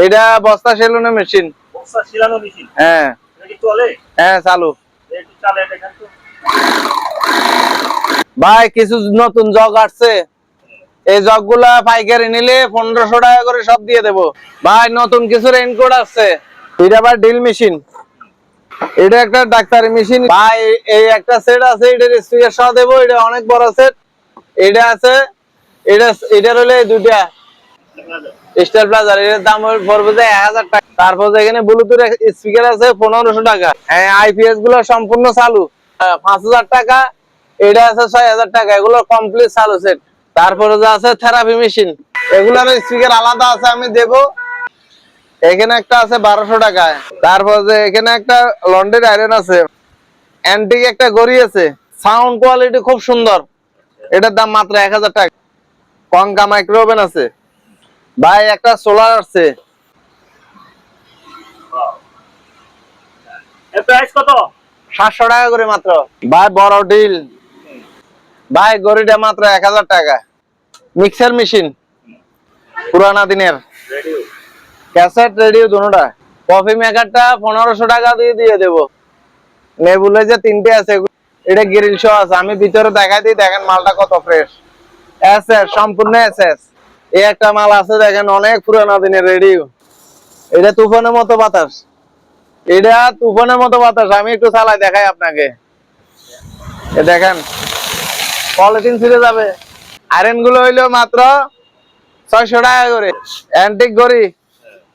এটা বস্তা সেলুনের মেশিন। বস্তা ছিলানো মেশিন। হ্যাঁ। এটা কি চলে? হ্যাঁ চালু। একটু চালে দেখেন তো। ভাই কিছু নতুন জগ আসছে, এই জগগুলা পাইকারি নিলে 1500 টাকা করে সব দিয়ে দেবো। ভাই নতুন কিছু রেইনকোট আসছে, এটা আবার ড্রিল মেশিন। এটা একটা ডাক্তারি মেশিন ভাই। এই একটা সেট আছে, এটার স্পিকার সহ দেবো। এটা অনেক বড় সেট। এটা আছে, এটার হলে দুইটা স্টার প্লাজার। এর দাম পড়বে যে 1000 টাকা। তারপর এখানে ব্লুটুথ স্পিকার আছে 1500 টাকা। হ্যাঁ আইপিএস গুলো সম্পূর্ণ চালু। 5000 টাকা। এটা আছে 6000 টাকা। এগুলো কমপ্লিট চালু সেট। তারপরে যে আছে থেরাপি মেশিন, এগুলোর স্পিকার আলাদা আছে, আমি দেবো। এখানে একটা আছে 1200 টাকায়। তারপর যে এখানে একটা লন্ড্রি আয়রন আছে, অ্যান্টিক একটা ঘড়ি আছে, সাউন্ড কোয়ালিটি খুব সুন্দর। এটার দাম মাত্র 1000 টাকা। কঙ্কা মাইক্রো ওভেন আছে ভাই। একটা সোলার আছে। এর প্রাইস কত? 700 টাকা করে মাত্র ভাই। বড় ডিল ভাই। ঘড়িটা মাত্র 1000 টাকা। মিক্সার মেশিন পুরানা দিনের, রেডিও, ক্যাসেট রেডিও দুটোটা। কফি মেকারটা 1500 টাকা দিয়ে দেবো। নেবুলাইজার 3টে আছে, এটা গ্রিল সহ আছে। আমি ভিতরে দেখাই দিই, দেখেন মালটা কত ফ্রেশ। এসএস, সম্পূর্ণ এসএস। এই একটা মাল আছে দেখেন, অনেক পুরানা দিনের রেডিও। এটা তুফানের মতো বাতাস। এটা তুফানের মতো বাতাস। আমি একটু চালাই দেখাই আপনাকে। দেখেন পলিথিন ছিঁড়ে যাবে। আয়রন গুলো হইলো মাত্র 600 টাকা করে। অ্যান্টিক ঘড়ি,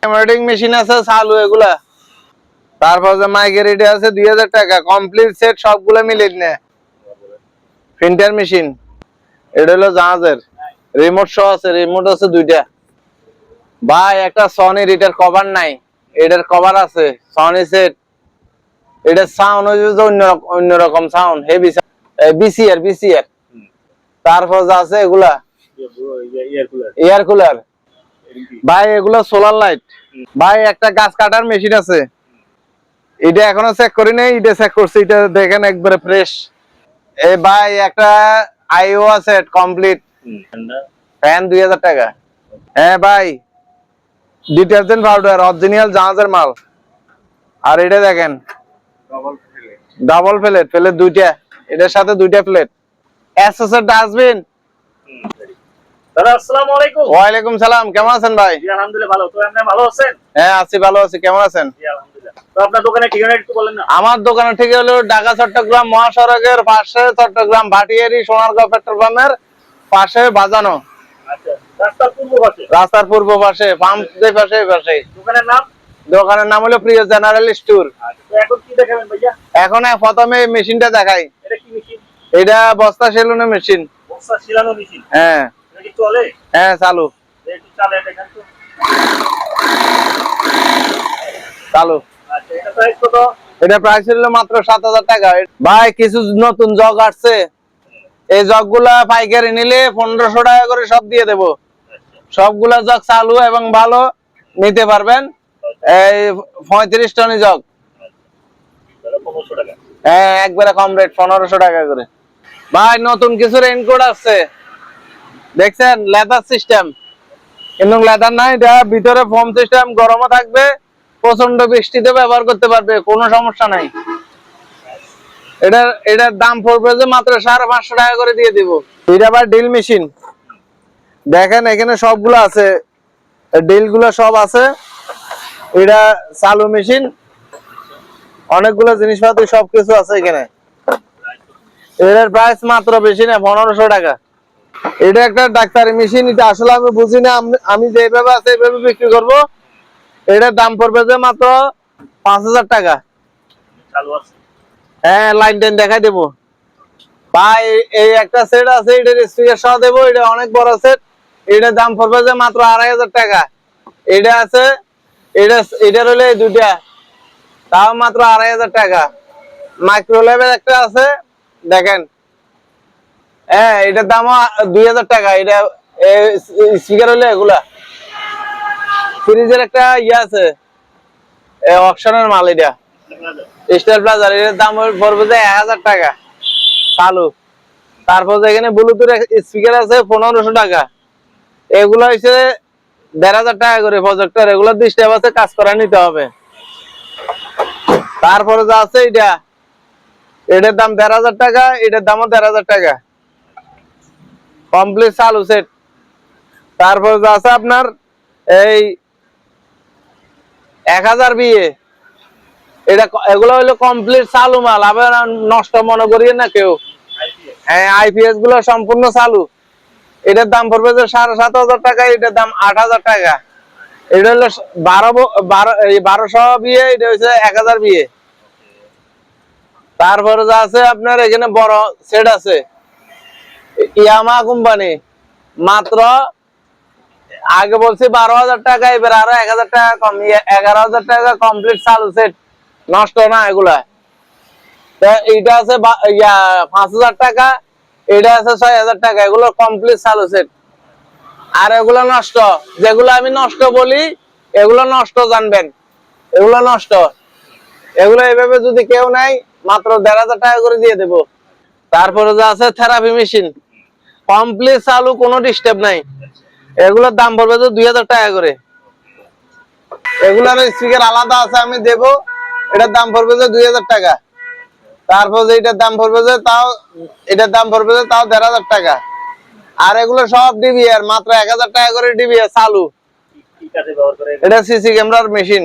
এমব্রয়ডারিং মেশিন আছে চালু এগুলা। তারপর যে মাইকের এটা আছে 2000 টাকা। কমপ্লিট সেট সবগুলো মিলে নে। প্রিন্টার মেশিন, এটা হলো জাহাজের। রিমোট সহ আছে, রিমোট আছে 2টা ভাই। একটা সনির, এটার কভার নাই, এটার কভার আছে। Sony set. এটা সাউন্ড হইছে অন্যরকম সাউন্ড, হেভি বিসিআর। তারপর আছে এগুলা এয়ার কুলার ভাই। এগুলা সোলার লাইট ভাই। একটা গাছ কাটার মেশিন আছে, এটা এখনো চেক করি নাই, এটা চেক করছি। এটা দেখেন একবারে ফ্রেশ। এই ভাই একটা আইও আছে কমপ্লিট। ফ্যান 2000 টাকা। হ্যাঁ ভাই, ডিটারজেন্ট পাউডার অরিজিনাল জাহাজের মাল। আর এটা দেখেন ডাবল প্লেট, প্লেট 2টা। এটার সাথে 2টা প্লেট। এসএস এর ডাস্টবিন। দাদা আসসালামু আলাইকুম। ওয়ালাইকুম সালাম। কেমন আছেন ভাই? জি আলহামদুলিল্লাহ ভালো। তো আপনি ভালো আছেন? হ্যাঁ আছি, ভালো আছি। কেমন আছেন? জি আলহামদুলিল্লাহ। তো আপনার দোকানের ঠিকানা একটু বলেন না। আমার দোকানের ঠিক হলো ঢাকা চট্টগ্রাম মহাসড়কের পাশে, চট্টগ্রাম ভাটিয়ারি সোনারগাঁও পেট্রোল পাম্পের পাশে বাজানো। আচ্ছা, রাস্তার পূর্ব পাশে। রাস্তার পূর্ব পাশে, পাম্পের পাশে। দোকানের নাম? দোকানের নাম হলো প্রিয় জেনারেল স্টোর। আচ্ছা, তো এখন কি দেখাবেন ভাইয়া? এখন প্রথমে মেশিনটা দেখাই। এটা কি মেশিন? এটা বস্তা সেলুনের মেশিন। বস্তা ছিলানো মেশিন। হ্যাঁ। এটা কি চলে? হ্যাঁ চালু। একটু চালে দেখেন তো। চালু। আচ্ছা, এটা প্রাইস কত? এটা প্রাইস হলো মাত্র 7000 টাকা ভাই। কিছু নতুন জগ আসছে, এই জগগুলা পাইকারি নিলে 1500 টাকা করে সব দিয়ে দেবো। সবগুলা জগ চালু এবং ভালো, নিতে পারবেন। এই 35 টনি জগ। 1500 টাকা। হ্যাঁ একবারে কম রেট, 1500 টাকা করে ভাই। নতুন কিছু রেইনকোট আসছে দেখছেন, লেদার সিস্টেম। কিন্তু লেদার নাই, এটা ভিতরে ফোম সিস্টেম। গরমও থাকবে, প্রচন্ড বৃষ্টিতে ব্যবহার করতে পারবে, কোনো সমস্যা নাই। এটার দাম পড়বে যে মাত্র 550 টাকা করে দিয়ে দিব। এটা আবার ড্রিল মেশিন। দেখেন এখানে সবগুলো আছে, ড্রিল গুলো সব আছে। এটা চালু মেশিন, অনেকগুলো জিনিসপাতি সবকিছু আছে এখানে। এটার প্রাইস মাত্র বেশি না, 1500 টাকা। এটা একটা ডাক্তারি মেশিন। এটা আসলে আমি বুঝি না, আমি যেভাবে আছে এইভাবে বিক্রি করবো। এটার দাম পড়বে যে মাত্র 5000 টাকা। চালু আছে। হ্যাঁ লাইন টাইন দেখাই দেবো ভাই। এই একটা সেট আছে, এটার স্পিকার সহ দেবো। এটা অনেক বড় সেট। এটার দাম পড়বে যে মাত্র 2500 টাকা। এটা আছে, এটার হলে 2টা, তাও মাত্র 2500 টাকা। মাইক্রো লেভেল একটা আছে দেখেন। হ্যাঁ এটার দামও 2000 টাকা। এটা স্পিকার হলে এগুলা। ফ্রিজের একটা ইয়ে আছে, অকশনের মাল। এটা স্টার প্লাজার। এটার দাম পড়বে যে 1000 টাকা চালু। তারপর এখানে ব্লুটুথ স্পিকার আছে 1500 টাকা। এগুলো হচ্ছে 1,500 টাকা করে প্রজেক্টর, এগুলো ডিস্টার্ব আছে, কাজ করা নিতে হবে। তারপরে যা আছে এটার দাম 1,500 টাকা, এটার দামও 1,500 টাকা, কমপ্লিট চালু সেট। তারপরে যা আছে আপনার এই 1000 বিয়ে, এগুলো হলো কমপ্লিট চালু মাল, আবার নষ্ট মনে করিয়ে না কেউ। হ্যাঁ, আইপিএস গুলো সম্পূর্ণ চালু। এটার দাম পড়বে যে 7,500 টাকা, এটার দাম 8,000 টাকা। এটা হলো 1200 বিয়ে, এটা হচ্ছে 1000 বিয়ে। তারপরে যা আছে আপনার এখানে বড় সেট আছে, ইয়ামা কোম্পানি, মাত্র আগে বলছি 12,000 টাকা, এবার আরো 1,000 টাকা কম, 11,000 টাকা কমপ্লিট চালু সেট, নষ্ট না এগুলা। এইটা আছে 5,000 টাকা, এটা আছে 6,000 টাকা, এগুলো কমপ্লিট চালু সেট। আর এগুলো নষ্ট, যেগুলো আমি নষ্ট বলি এগুলো নষ্ট, জানবেন এগুলো নষ্ট। এগুলো এভাবে যদি কেউ নাই, মাত্র 1,500 টাকা করে দিয়ে দেবো। তারপরে যা আছে থেরাপি মেশিন, কমপ্লিট চালু, কোনো ডিস্টার্ব নাই। এগুলোর দাম পড়বে তো 2,000 টাকা করে। এগুলোর স্পিকার আলাদা আছে, আমি দেবো, এটার দাম পড়বে যে 2,000 টাকা। তারপর এটার দাম পড়বে যে তাও 1,500 টাকা। আর এগুলো সব ডিবিআর, মাত্র 1,000 টাকা করে ডিবিআর চালু। এটা সিসি ক্যামেরার মেশিন।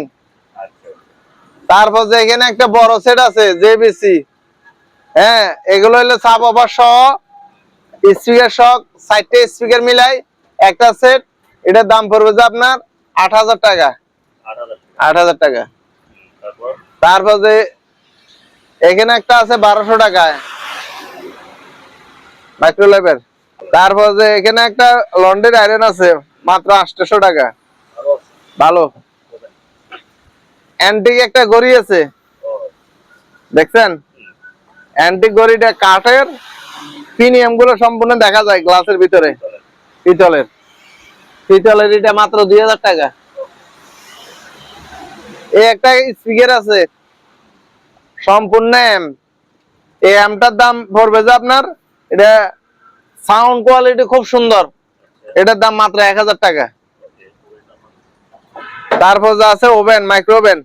তারপর যে এখানে একটা বড় সেট আছে জেবিসি, হ্যাঁ, এগুলো হলো সাব অফার সহ, স্পিকার সহ, 4টে স্পিকার মিলাই একটা সেট। এটার দাম পড়বে যে আপনার 8,000 টাকা। 8,000 টাকা। তারপর যে এখানে একটা আছে 1,200 টাকায়, মাইক্রোলাইভের। তারপর যে এখানে একটা লন্ড্রি আয়রন আছে, মাত্র 800 টাকা, ভালো। অ্যান্টিক একটা ঘড়ি আছে, দেখছেন? অ্যান্টিক ঘড়িটা কাঠের, প্রিমিয়াম গুলো সম্পূর্ণ দেখা যায় গ্লাসের ভিতরে, পিতলের। এটা মাত্র 2,000 টাকা। এই একটা স্পিকার আছে সম্পূর্ণ এম, এই এমটার দাম পড়বে যে আপনার, এটা সাউন্ড কোয়ালিটি খুব সুন্দর, এটার দাম মাত্র 1,000 টাকা। তারপর যা আছে oven, micro oven,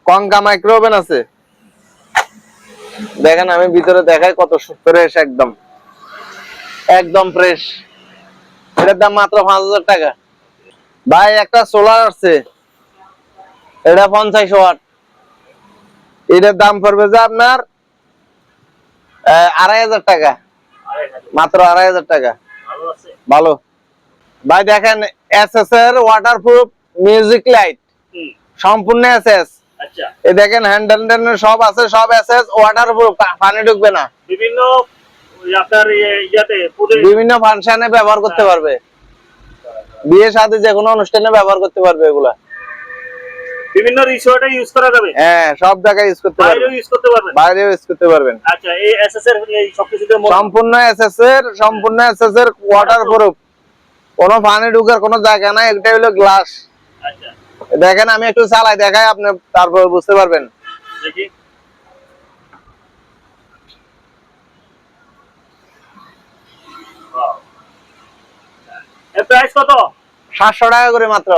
Konka micro oven আছে, দেখেন আমি ভিতরে দেখাই, কত ফ্রেশ, একদম একদম ফ্রেশ। এটার দাম মাত্র 5,000 টাকা। ভাই একটা সোলার আছে, এটা 50 ওয়াট, এটার দাম পড়বে যে আপনার 2,500 টাকা, মাত্র 2,500 টাকা, ভালো। ভাই দেখেন এসএস এর ওয়াটারপ্রুফ মিউজিক লাইট, সম্পূর্ণ এসএস। এই দেখেন হ্যান্ডেল সব আছে, সব এসএস, ওয়াটারপ্রুফ, পানি ঢুকবে না। বিভিন্ন ফাংশনে ব্যবহার করতে পারবে, বিয়ে শাদী যে কোনো অনুষ্ঠানে ব্যবহার করতে পারবে এগুলা। বিভিন্ন রিসোর্টে ইউজ করা যাবে, হ্যাঁ, সব জায়গায় ইউজ করতে পারবেন, বাইরেও ইউজ করতে পারবেন, বাইরেও ইউজ করতে পারবেন। আচ্ছা, এই এসএস এর এই সবকিছুতে সম্পূর্ণ এসএস এর ওয়াটারপ্রুফ, কোনো পানি ঢুকার কোনো জায়গা নাই, এটা হলো গ্লাস। আচ্ছা, দেখেন আমি একটু চালাই দেখাই, আপনি তারপর বুঝতে পারবেন। দেখি। এর প্রাইস কত? 700 টাকা করে মাত্র,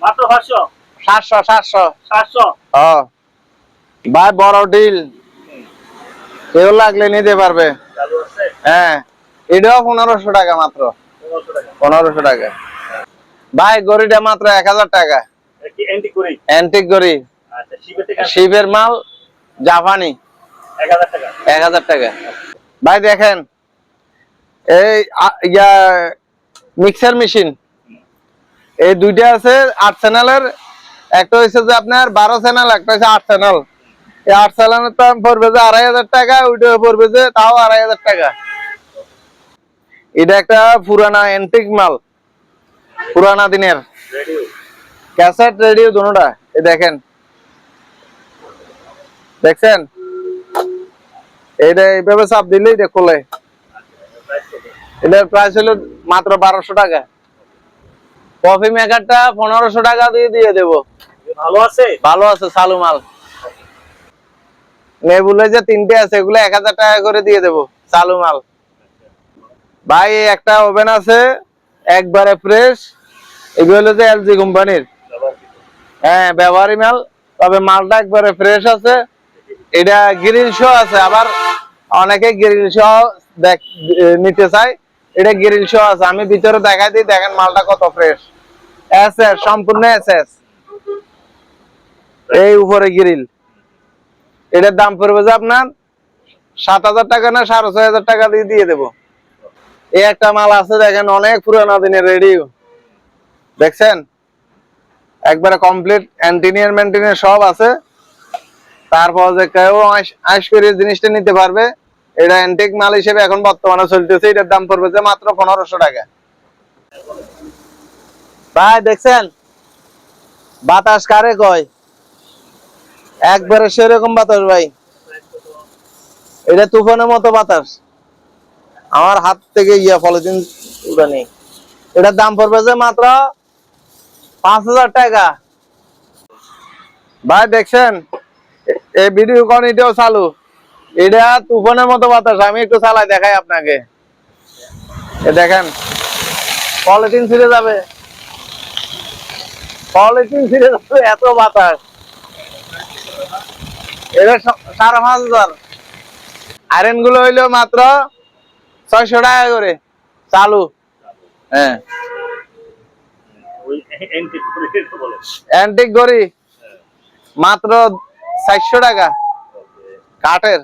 মাত্র 500? 700। হ্যাঁ ভাই, বড় ডিল, কেউ লাগলে নিতে পারবে। চালু আছে? হ্যাঁ, এটাও 1,500 টাকা মাত্র, 1500 টাকা। 1,500 টাকা। ভাই গড়িটা মাত্র 1,000 টাকা, কি অ্যান্টিক করি? অ্যান্টিক গড়ি, আচ্ছা, শিপের থেকে শিবের মাল, জাপানি, 1000 টাকা। 1,000 টাকা। ভাই দেখেন এই মিক্সার মেশিন, এই দুইটা আছে 8 চ্যানেলের, একটা হচ্ছে যে আপনার 12 চ্যানেল, একটা হচ্ছে 8 চ্যানেল। এই 8 চ্যানেলের দাম পড়বে যে 2,500 টাকা, ওইটা পড়বে যে তাও 2,500 টাকা। এটা একটা পুরানা অ্যান্টিক মাল, পুরানা দিনের রেডিও, ক্যাসেট রেডিও দুটোটা। এই দেখেন, দেখছেন? এইটা এইভাবে চাপ দিলেই এটা খোলে। এটার প্রাইস হলো মাত্র 1,200 টাকা। কফি মেকারটা 1,500 টাকা দিয়ে দেবো। ভালো আছে? ভালো আছে, চালু মাল। নেবুলাইজার 3টে আছে, এগুলো 1,000 টাকা করে দিয়ে দেবো, চালু মাল। ভাই একটা ওভেন আছে একবারে ফ্রেশ, এগুলো হলো যে এলজি কোম্পানির। হ্যাঁ, ব্যবহারী মাল, তবে মালটা একবারে ফ্রেশ আছে। এটা গ্রিল সহ আছে, আবার অনেকে গ্রিল সহ নিতে চায়। এটা গ্রিল সহ আছে, আমি ভিতরে দেখাই দিই, দেখেন মালটা কত ফ্রেশ। এসএস, সম্পূর্ণ এসএস। এই উপরে গ্রিল। এটার দাম পড়বে যে আপনার 7,000 টাকা না 6,500 টাকা দিয়ে দিয়ে দেবো। এই একটা মাল আছে, দেখেন অনেক পুরানো দিনের রেডিও, দেখছেন একবারে কমপ্লিট এন্টিনিয়ার মেন্টিনিয়ার সব আছে। তারপর যে কেউ আইস করে জিনিসটা নিতে পারবে। এটা অ্যান্টিক মাল হিসেবে এখন বর্তমানে চলতেছে। এটার দাম পড়বে যে মাত্র 1500 টাকা। ভাই দেখছেন বাতাস কারে কয়, একবারে সেরকম বাতাস ভাই। এটা তুফানের মতো বাতাস, আমার হাত থেকে পলিথিন উড়া নেই। এটার দাম পড়বে যে মাত্র 5,000 টাকা। ভাই দেখছেন এই ভিডিও কোন এটাও চালু। এটা তুফানের মতো বাতাস, আমি একটু চালাই দেখাই আপনাকে। দেখেন পলিথিন ছিঁড়ে যাবে, পলিথিন ছিঁড়ে যাবে, এত বাতাস। এটা 5,500। আয়রন গুলো হইলো মাত্র 600 টাকা করে চালু। হ্যাঁ, অ্যান্টিক ঘড়ি মাত্র 400 টাকা কাঠের।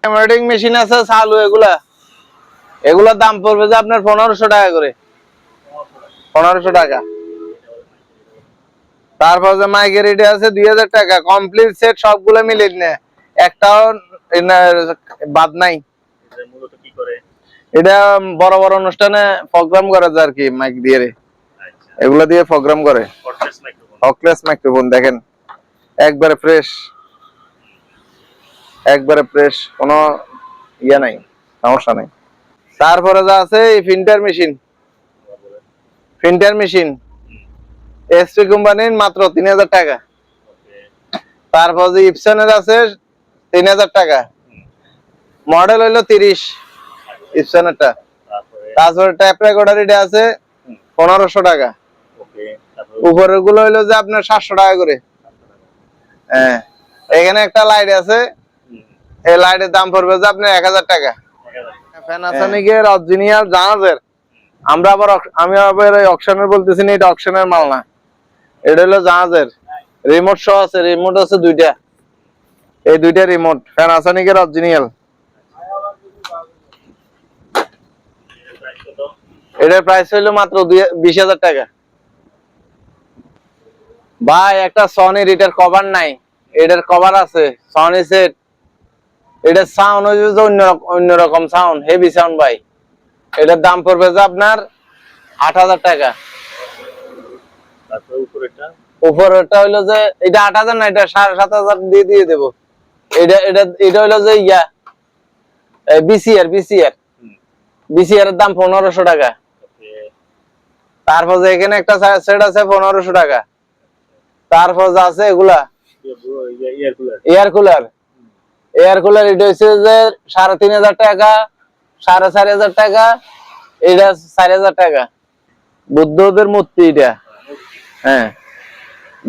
এমব্রয়ডিং মেশিন আছে চালু, এগুলার দাম পড়বে যে আপনার 1500 টাকা করে, 1500 টাকা। তারপর যে মাইকের রেটে আছে 2000 টাকা, কমপ্লিট সেট সবগুলো মিলে নে, একটাও বাদ নাই। এটা বড় বড় অনুষ্ঠানে প্রোগ্রাম করে আর কি, মাইক দিয়ে এগুলা দিয়ে প্রোগ্রাম করে। অক্লেস মাইক্রোফোন দেখেন একবারে ফ্রেশ, একবারে ফ্রেশ, কোনো ইয়া নাই, সমস্যা নাই। তারপরে যা আছে এই printer machine, printer machine SP কোম্পানির মাত্র 3000 টাকা। তারপর যে ইপসনের আছে 3000 টাকা, মডেল হইলো 30 ইপসনেরটা। তারপরে ট্যাপ রেকর্ডার এটা আছে 1500 টাকা। উপরের গুলো হইলো যে আপনার 700 টাকা করে। হ্যাঁ, এখানে একটা লাইট আছে, এই লাইটের দাম পড়বে যে আপনার 1000 টাকা। প্যানাসোনিকের অরিজিনাল জাহাজের, আমি আবার এই অকশনের বলতেছি না, এটা অকশনের মাল না, এটা হলো জাহাজের। রিমোট সহ আছে, রিমোট আছে দুইটা, এই দুইটা রিমোট প্যানাসোনিকের অরিজিনাল। এটার প্রাইস হইলো মাত্র 20,000 টাকা। ভাই একটা সনির এটার কভার নাই, এটার কভার আছে সনি সেট। এটার সাউন্ড হচ্ছে অন্যরকম সাউন্ড, হেভি সাউন্ড ভাই। এটার দাম পড়বে যে আপনার 8,000 টাকা। উপরেরটা হইলো যে এটা 8,000 না, এটা 7,500 দিয়ে দেবো। এটা হইলো যে বিসিআর এর দাম 1500 টাকা। তারপর যে এখানে একটা সেট আছে 1500 টাকা। তারপর যা আছে এগুলা এয়ার কুলার, এটা হচ্ছে যে 3,500 টাকা, 4,500 টাকা, এটা 4,000 টাকা। বুদ্ধদের মূর্তি এটা। হ্যাঁ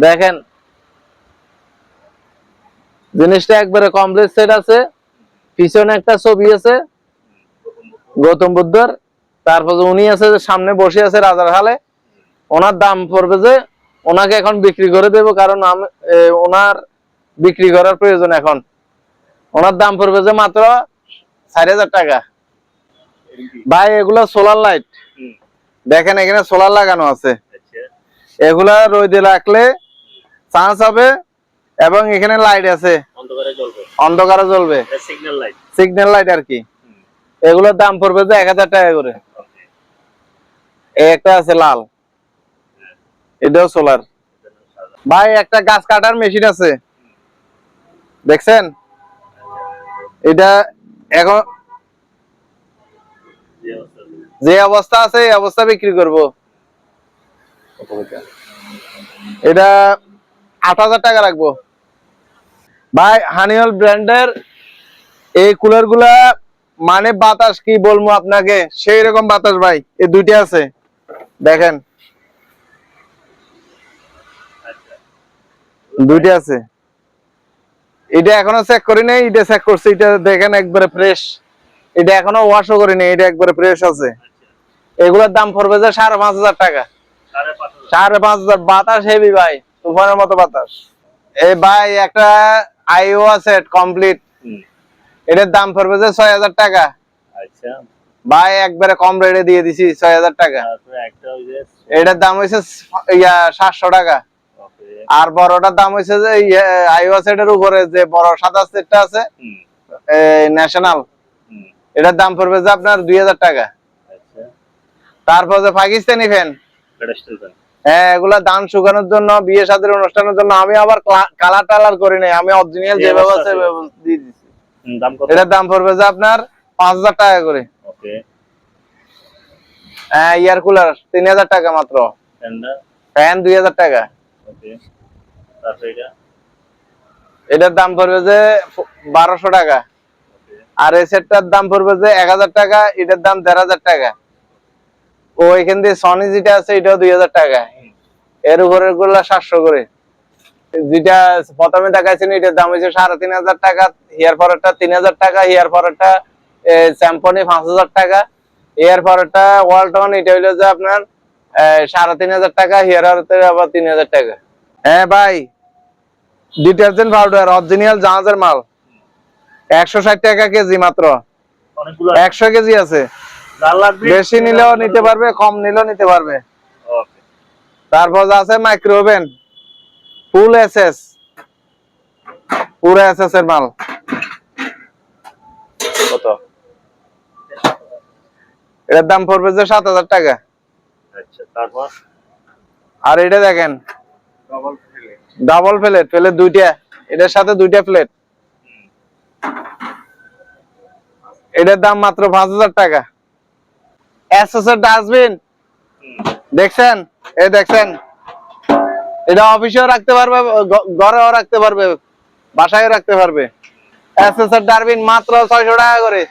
দেখেন জিনিসটা একবারে কমপ্লিট সেট আছে। পিছনে একটা ছবি আছে গৌতম বুদ্ধর। তারপর উনি আছে যে সামনে বসে আছে রাজার হালে। ওনার দাম পড়বে যে, ওনাকে এখন বিক্রি করে দেব, কারণ ওনার বিক্রি করার প্রয়োজন এখন। ওনার দাম পড়বে যে মাত্র 4,000 টাকা। ভাই এগুলা সোলার লাইট, দেখেন এখানে সোলার লাগানো আছে। এগুলা রোদে রাখলে চার্জ হবে, এবং এখানে লাইট আছে, অন্ধকারে জ্বলবে, সিগন্যাল লাইট আর কি। এগুলোর দাম পড়বে যে 1,000 টাকা করে। একটা আছে লাল, এটাও সোলার। ভাই একটা গাছ কাটার মেশিন আছে, দেখছেন এটা এখন যে অবস্থা আছে এই অবস্থা বিক্রি করব। এটা 8,000 টাকা রাখবো। ভাই হানিওল ব্র্যান্ডের এই কুলার গুলা, মানে বাতাস কি বলবো আপনাকে, সেই রকম বাতাস ভাই। এই দুইটা আছে দেখেন, দুইটা আছে। এটা এখনো চেক করি নাই, এটা চেক করছি, এটা দেখেন একবারে ফ্রেশ। এটা এখনো ওয়াশও করি নাই, এটা একবারে ফ্রেশ আছে। এগুলোর দাম পড়বে যে 5,500 টাকা। 5,500 5,500। বাতাস হেভি ভাই, তুফানের মতো বাতাস। এই ভাই একটা আইও আছে কমপ্লিট, এটার দাম পড়বে যে 6,000 টাকা। আচ্ছা ভাই একবারে কম রেটে দিয়ে দিছি 6,000 টাকা। তারপরে একটা ওই যে এটার দাম হইছে 700 টাকা। ওকে আর বড়টার দাম হইছে যে আইও সেটের উপরে যে বড় সাদা সেটটা আছে ন্যাশনাল, এটার দাম পড়বে যে আপনার 2,000 টাকা। আচ্ছা তারপর যে পাকিস্তানি ফ্যান, পেডেস্টাল ফ্যান হ্যাঁ এগুলা ধান শুকানোর জন্য, বিয়ে শাদীর অনুষ্ঠানের জন্য। আমি আবার কালার টালার করি নাই, আমি অরিজিনাল যে যেভাবে অবস্থা আছে আছে। দিয়ে দিছি। দাম কত? এটার দাম পড়বে যে আপনার 5,000 টাকা করে। ওকে হ্যাঁ এয়ার কুলার 3,000 টাকা মাত্র। ফ্যানটা ফ্যান 2,000 টাকা। ওকে তারপরে এটা এটার দাম পড়বে যে 1,200 টাকা। ওকে আর এই সেটটার দাম পড়বে যে 1,000 টাকা, এটার দাম 1,500 টাকা। ও এখান দিয়ে সনি যেটা আছে এটাও 2,000 টাকা। এর উপরের গুলা 700 করে। যেটা প্রথমে দেখাইছেন এটার দাম হচ্ছে 3,500 টাকা, হেয়ার পরেরটা 3,000 টাকা, হেয়ার পরেরটা স্যাম্পনি 5,000 টাকা, হেয়ার পরেরটা ওয়ালটন এটা হইলো যে আপনার 3,500 টাকা, হেয়ার আবার 3,000 টাকা। হ্যাঁ ভাই ডিটারজেন্ট পাউডার অরিজিনাল জাহাজের মাল, 160 টাকা কেজি মাত্র। অনেকগুলো 100 কেজি আছে। জাল লাগবে বেশি নিলেও নিতে পারবে, কম নিলেও নিতে পারবে। ওকে তারপর আছে মাইক্রো ওভেন ফুল এসএস, পুরো এসএস এর মাল। কত? এটার দাম পড়বে যে 7,000 টাকা। আচ্ছা তারপর আর এটা দেখেন ডবল ফেলে ডাবল প্লেট, প্লেট দুইটা, এটার সাথে দুইটা প্লেট। এটার দাম মাত্র 5,000 টাকা। এসএস এর ডাস্টবিন দেখছেন, এই দেখছেন, এটা অফিসেও রাখতে পারবে, ঘরেও রাখতে পারবে, বাসায়ও রাখতে পারবে। এসএস এর ডাস্টবিন মাত্র 600 টাকা করে।